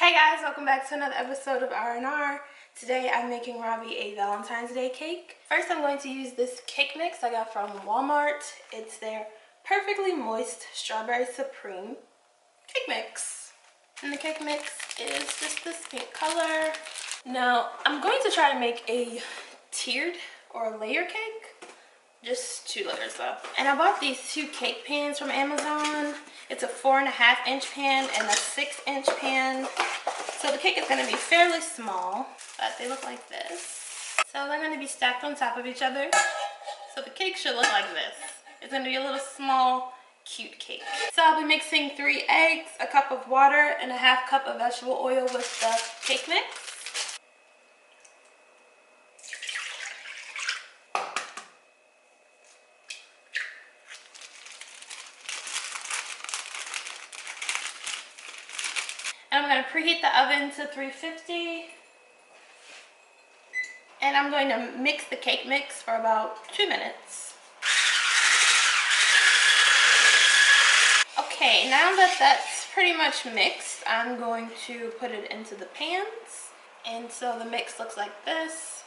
Hey guys, welcome back to another episode of R&R. Today I'm making Robby a Valentine's Day cake. First I'm going to use this cake mix I got from Walmart. It's their Perfectly Moist Strawberry Supreme cake mix. And the cake mix is just this pink color. Now I'm going to try to make a tiered or layer cake. Just 2 layers though. And I bought these 2 cake pans from Amazon. It's a 4.5-inch pan and a 6-inch pan. So the cake is going to be fairly small, but they look like this. So they're going to be stacked on top of each other. So the cake should look like this. It's going to be a little small, cute cake. So I'll be mixing 3 eggs, a cup of water, and a 1/2 cup of vegetable oil with the cake mix. And I'm going to preheat the oven to 350. And I'm going to mix the cake mix for about 2 minutes. Okay, now that that's pretty much mixed, I'm going to put it into the pans. And so the mix looks like this.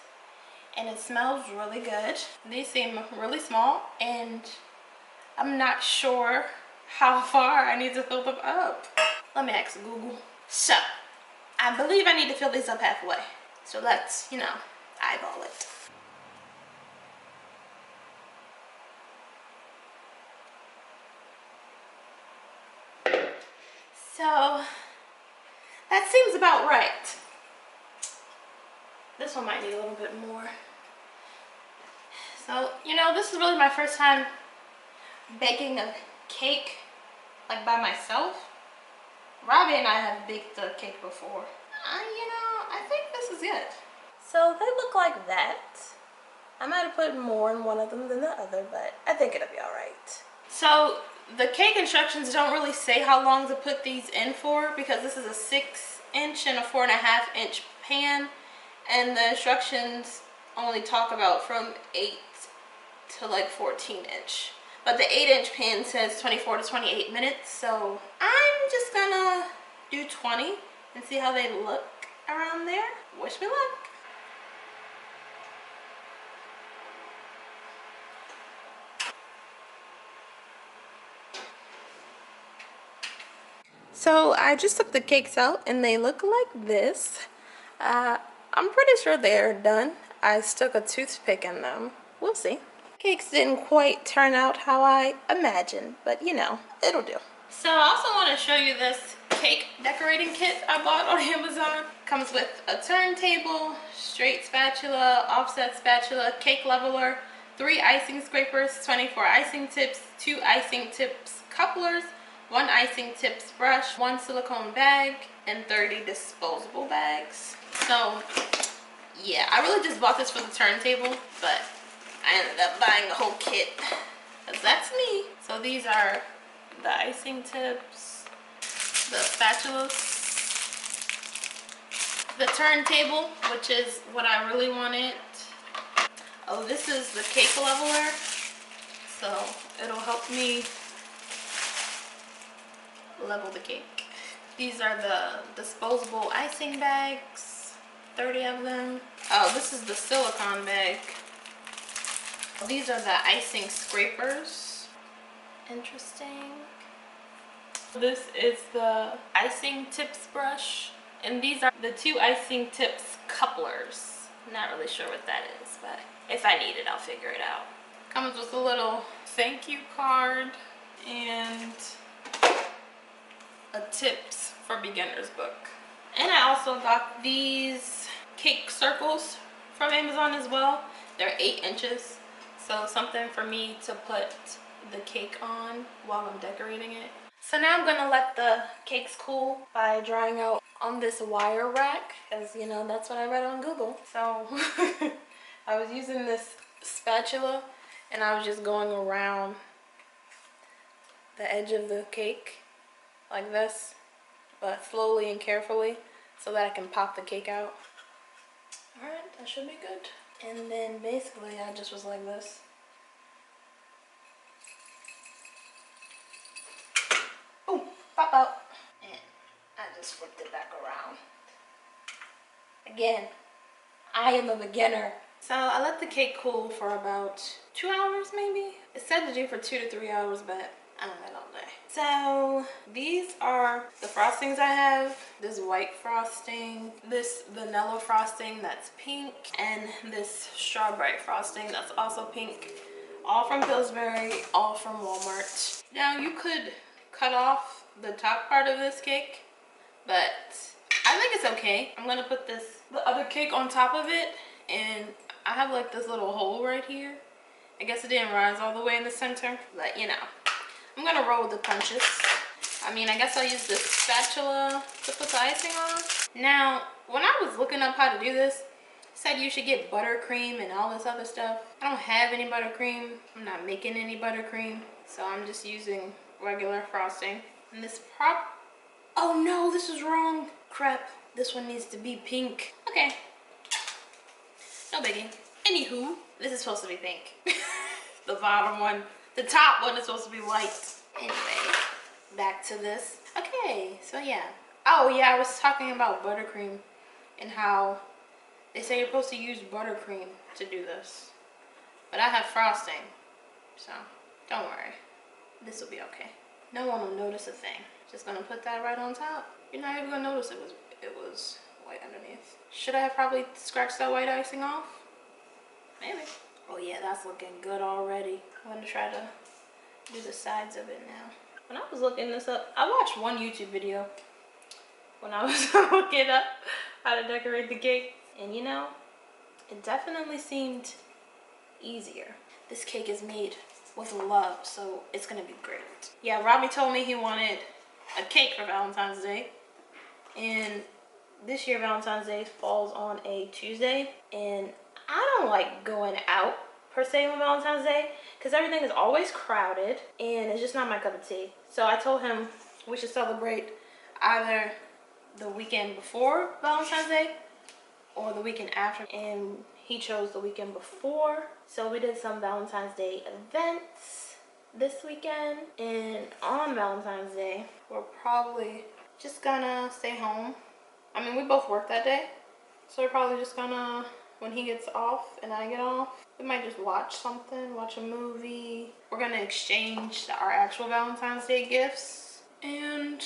And it smells really good. These seem really small. And I'm not sure how far I need to fill them up. Let me ask Google. So, I believe I need to fill these up halfway. So let's, eyeball it. So, that seems about right. This one might need a little bit more. So, this is really my first time baking a cake, like by myself. Robby and I have baked a cake before. I think this is good. So they look like that. I might have put more in one of them than the other, but I think it'll be alright. So the cake instructions don't really say how long to put these in for, because this is a 6-inch and a 4.5-inch pan, and the instructions only talk about from 8 to like 14-inch. But the 8-inch pan says 24 to 28 minutes, so I'm just gonna do 20 and see how they look around there. Wish me luck. So I just took the cakes out and they look like this. I'm pretty sure they're done. I stuck a toothpick in them. We'll see. Cakes didn't quite turn out how I imagined, but it'll do. So I also want to show you this cake decorating kit I bought on Amazon. Comes with a turntable, straight spatula, offset spatula, cake leveler, 3 icing scrapers, 24 icing tips, 2 icing tips couplers, 1 icing tips brush, 1 silicone bag, and 30 disposable bags. So yeah, I really just bought this for the turntable, but I ended up buying the whole kit, because that's me. So these are the icing tips, the spatulas, the turntable, which is what I really wanted. Oh, this is the cake leveler, so it'll help me level the cake. These are the disposable icing bags, 30 of them. Oh, this is the silicone bag. These are the icing scrapers. Interesting. This is the icing tips brush. And these are the 2 icing tips couplers. Not really sure what that is, but if I need it, I'll figure it out. Comes with a little thank you card and a tips for beginners book. And I also got these cake circles from Amazon as well. They're 8 inches. So something for me to put the cake on while I'm decorating it. So now I'm gonna let the cakes cool by drying out on this wire rack, because that's what I read on Google. So I was using this spatula and I was just going around the edge of the cake like this, but slowly and carefully, so that I can pop the cake out. Alright, that should be good. And then basically I just was like this. Oh, pop out. And I just flipped it back around. Again, I am a beginner. So I let the cake cool for about 2 hours maybe. It said to do for 2 to 3 hours, but I don't know all day. So these are the frostings I have. This white frosting, this vanilla frosting that's pink, and this strawberry frosting that's also pink. All from Pillsbury, all from Walmart. Now you could cut off the top part of this cake, but I think it's okay. I'm gonna put the other cake on top of it, and I have like this little hole right here. I guess it didn't rise all the way in the center, but you know. I'm gonna roll with the punches. I mean, I guess I'll use this spatula to put the icing on. Now, when I was looking up how to do this, it said you should get buttercream and all this other stuff. I don't have any buttercream. I'm not making any buttercream, so I'm just using regular frosting. And this oh no, this is wrong. Crap, this one needs to be pink. Okay, no biggie. Anywho, this is supposed to be pink. The bottom one. The top one is supposed to be white. Anyway, back to this. Okay, so yeah. Oh yeah, I was talking about buttercream and how they say you're supposed to use buttercream to do this. But I have frosting, so don't worry. This will be okay. No one will notice a thing. Just gonna put that right on top. You're not even gonna notice it was white underneath. Should I have probably scratched that white icing off? Maybe. Oh yeah, that's looking good already. I'm gonna try to do the sides of it now. When I was looking this up, I watched one YouTube video when I was looking up how to decorate the cake. And you know, it definitely seemed easier. This cake is made with love, so it's gonna be great. Yeah, Robby told me he wanted a cake for Valentine's Day. And this year Valentine's Day falls on a Tuesday. And I don't like going out per se on Valentine's Day because everything is always crowded and it's just not my cup of tea. So I told him we should celebrate either the weekend before Valentine's Day or the weekend after, and he chose the weekend before. So we did some Valentine's Day events this weekend, and on Valentine's Day we're probably just gonna stay home. I mean, we both work that day, so we're probably just gonna, when he gets off and I get off, we might just watch something, watch a movie. We're gonna exchange our actual Valentine's Day gifts. And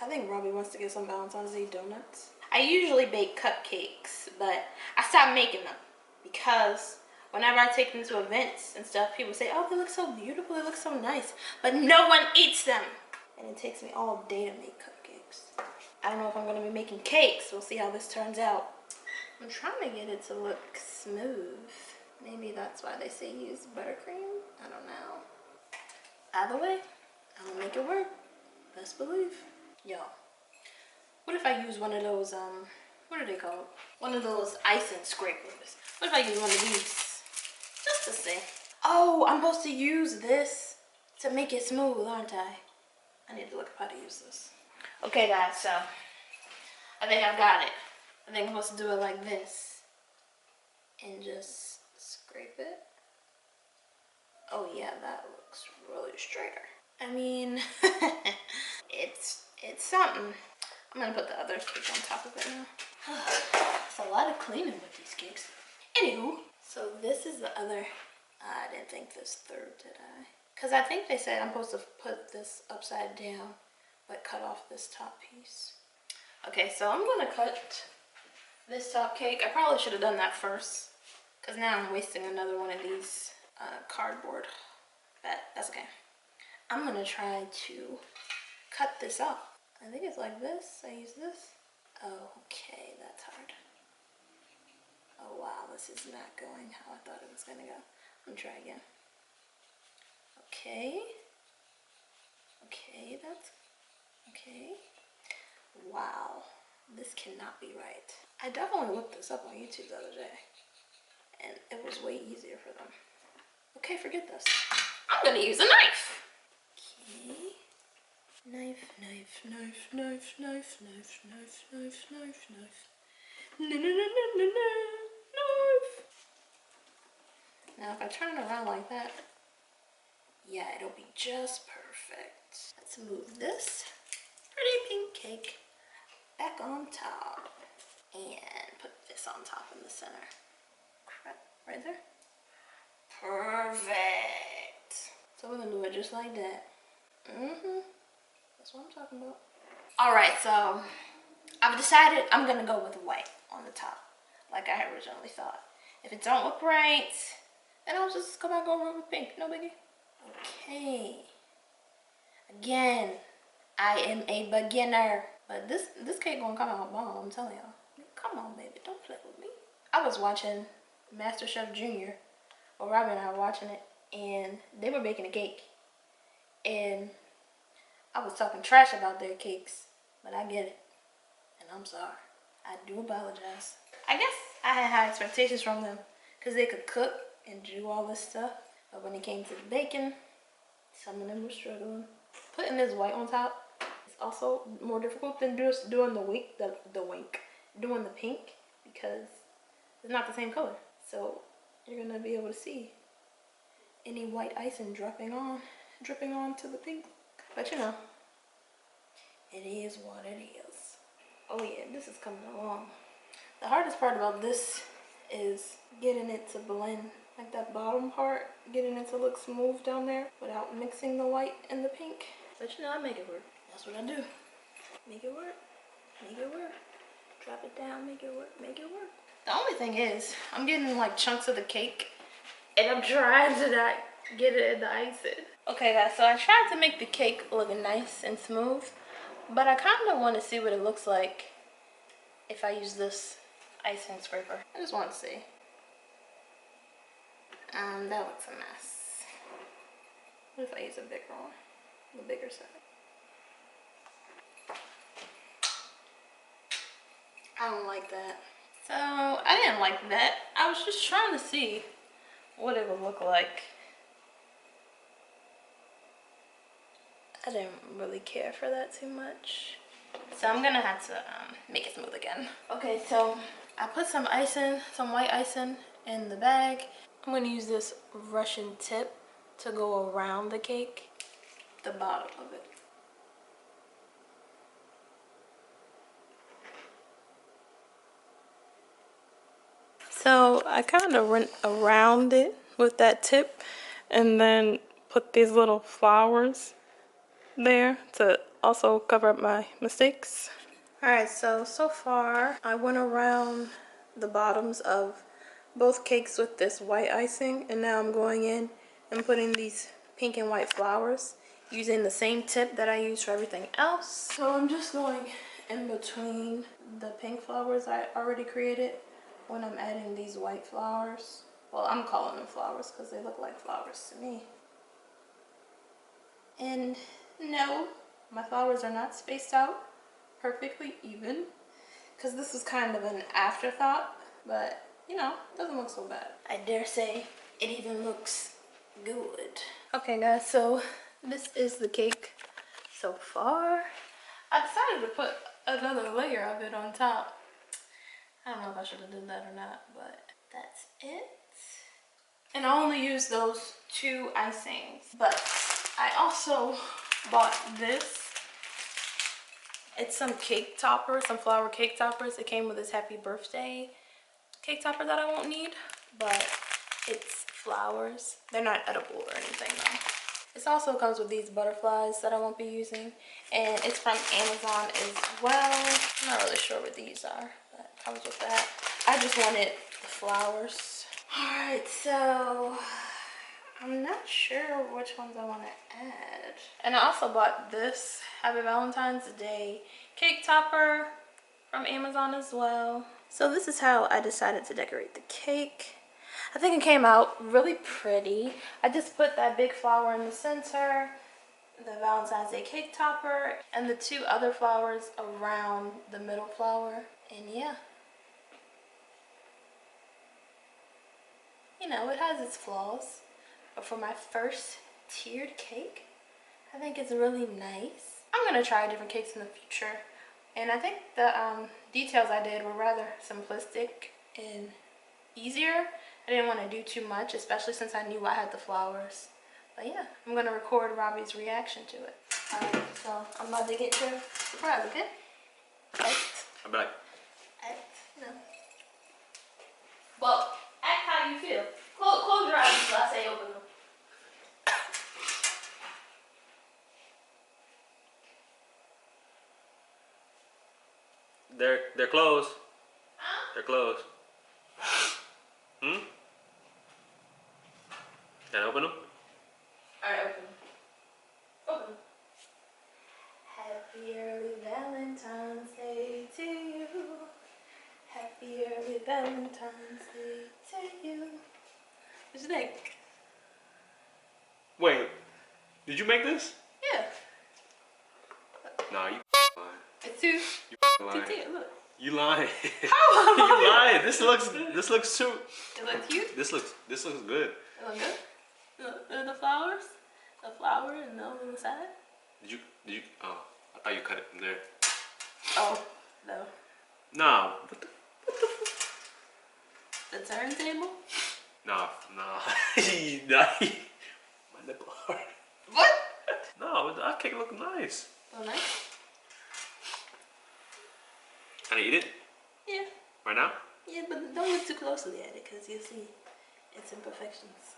I think Robby wants to get some Valentine's Day donuts. I usually bake cupcakes, but I stopped making them because whenever I take them to events and stuff, people say, oh, they look so beautiful, they look so nice, but no one eats them. And it takes me all day to make cupcakes. I don't know if I'm gonna be making cakes. We'll see how this turns out. I'm trying to get it to look smooth. Maybe that's why they say use buttercream. I don't know. Either way, I'm gonna make it work. Best believe. Yo, what if I use one of those, what are they called? One of those icing scrapers. What if I use one of these? Just to see. Oh, I'm supposed to use this to make it smooth, aren't I? I need to look up how to use this. Okay guys, so I think I've got it. I think I'm supposed to do it like this and just scrape it. Oh yeah, that looks really straighter. I mean, it's something. I'm gonna put the other cake on top of it now. It's a lot of cleaning with these cakes. Anywho, so this is the other. I didn't think this third, did I? Because I think they said I'm supposed to put this upside down, but cut off this top piece. Okay, so I'm gonna cut this top cake. I probably should have done that first, because now I'm wasting another one of these cardboard, but that's okay. I'm gonna try to cut this off. I think it's like this. I use this. Okay, that's hard. Oh wow, this is not going how I thought it was gonna go. I'm gonna try again. Okay. Okay, that's okay. Wow, this cannot be right. I definitely looked this up on YouTube the other day, and it was way easier for them. Okay, forget this. I'm gonna use a knife. Okay. Knife, knife, knife, knife, knife, knife, knife, knife, knife, knife. No, no, no, no, no, no, knife. Now, if I turn it around like that, yeah, it'll be just perfect. Let's move this pretty pink cake back on top. And put this on top in the center. Right there. Perfect. So we're gonna do it just like that. That's what I'm talking about. Alright, so I've decided I'm gonna go with white on the top, like I originally thought. If it don't look right, then I'll just go back over with pink. No biggie. Okay. Again, I am a beginner. But this cake gonna come out bomb, I'm telling y'all. Come on, baby, don't play with me. I was watching MasterChef Junior. Well, Robby and I were watching it, and they were baking a cake. And I was talking trash about their cakes, but I get it. And I'm sorry. I do apologize. I guess I had high expectations from them because they could cook and do all this stuff. But when it came to the baking, some of them were struggling. Putting this white on top is also more difficult than just doing doing the pink, because it's not the same color. So you're gonna be able to see any white icing dripping onto the pink. But you know, it is what it is. Oh yeah, this is coming along. The hardest part about this is getting it to blend, like that bottom part, getting it to look smooth down there without mixing the white and the pink. But you know, I make it work. That's what I do. Make it work. Make it work. Drop it down, make it work, make it work. The only thing is, I'm getting like chunks of the cake and I'm trying to not get it in the icing. Okay guys, so I tried to make the cake look nice and smooth, but I kind of want to see what it looks like if I use this icing scraper. I just want to see. That looks a mess. What if I use a bigger one? The bigger side. I don't like that. So I didn't like that. I was just trying to see what it would look like. I didn't really care for that too much. So I'm gonna have to make it smooth again. Okay, so I put some icing, some white icing in the bag. I'm gonna use this Russian tip to go around the cake, the bottom of it. So I kind of went around it with that tip and then put these little flowers there to also cover up my mistakes. Alright, so far I went around the bottoms of both cakes with this white icing, and now I'm going in and putting these pink and white flowers using the same tip that I use for everything else. So I'm just going in between the pink flowers I already created when I'm adding these white flowers. Well, I'm calling them flowers because they look like flowers to me. And no, my flowers are not spaced out perfectly even, because this was kind of an afterthought, but you know, it doesn't look so bad. I dare say it even looks good. Okay guys, so this is the cake so far. I decided to put another layer of it on top. I don't know if I should have done that or not, but that's it. And I only used those 2 icings, but I also bought this. It's some cake toppers, some flower cake toppers. It came with this happy birthday cake topper that I won't need, but it's flowers. They're not edible or anything though. This also comes with these butterflies that I won't be using, and it's from Amazon as well. I'm not really sure what these are, but it comes with that. I just wanted the flowers. Alright, so I'm not sure which ones I want to add. And I also bought this Happy Valentine's Day Cake topper from Amazon as well. So this is how I decided to decorate the cake. I think it came out really pretty. I just put that big flower in the center, the Valentine's Day cake topper, and the 2 other flowers around the middle flower. And yeah. You know, it has its flaws. But for my first tiered cake, I think it's really nice. I'm going to try different cakes in the future. And I think the details I did were rather simplistic and easier. I didn't want to do too much, especially since I knew I had the flowers. But yeah, I'm going to record Robby's reaction to it. Alright, so I'm about to get your surprise, okay? I'll be like, No. Well, act how you feel. Close your eyes until I say open them. they're closed. Huh? They're closed. Hmm? Can I open them? Alright, open them. Open them. Happy early Valentine's Day to you. Happy early Valentine's Day to you. What you think? Wait, did you make this? Yeah. Nah, you lying. It's too lying. cute. Look. You lying. How? You lying. This looks too. It look cute. This looks good. It look good. Look, the flowers. The flower and those on the side. Did you? Oh, I thought you cut it from there. Oh no. Nah. The turntable. Nah. Nah. My nipple hard. What? No, that cake look nice. Oh, nice. Can I eat it? Yeah. Right now? Yeah, but don't look too closely at it because you'll see its imperfections.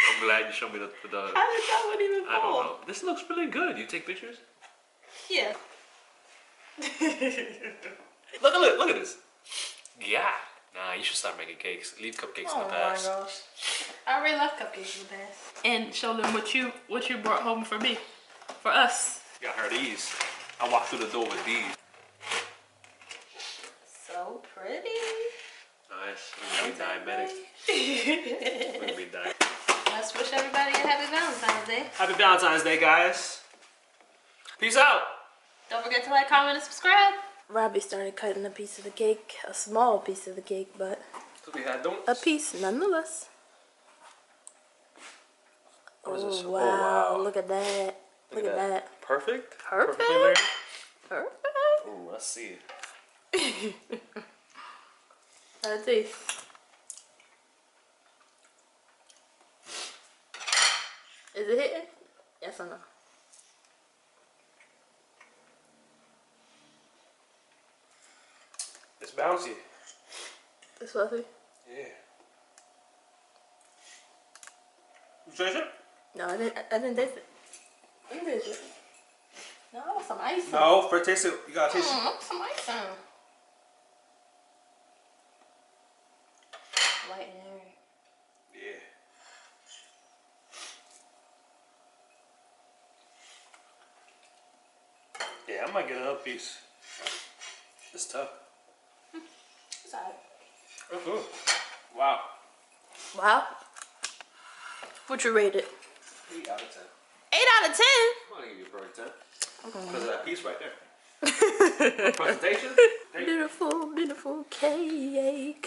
I'm glad you showed me the How did that one even fall? I don't know. This looks really good. You take pictures? Yeah. Look at this. Yeah. Nah, you should start making cakes. Leave cupcakes in the past. Oh my gosh. I already left cupcakes in the past. And show them what you brought home for me. For us. Got her these. I walked through the door with these. So pretty. Nice. We're gonna be diabetic. We're gonna be diabetic. Let's wish everybody a happy Valentine's Day. Happy Valentine's Day, guys. Peace out. Don't forget to like, comment, and subscribe. Robby started cutting a piece of the cake. A small piece of the cake, but a piece nonetheless. What is this? Oh, wow. Oh, wow. Look at that. Look at that. Perfect? Perfect. Perfectly layered? Perfect. Ooh, let's see. Let's see. Is it hitting? Yes or no? It's bouncy. It's fluffy? Yeah. You taste it? No, I didn't taste it. Let me taste it. No, I want some icing. No, for taste it, you gotta taste it. I want some icing. Light and airy. Yeah. Yeah, I might get another piece. It's tough. It's alright. That's good. Wow. Wow. What'd you rate it? 8 out of 10. 8 out of 10? I'm gonna give you a perfect 10. Because of that piece right there. Presentation. Beautiful, beautiful cake.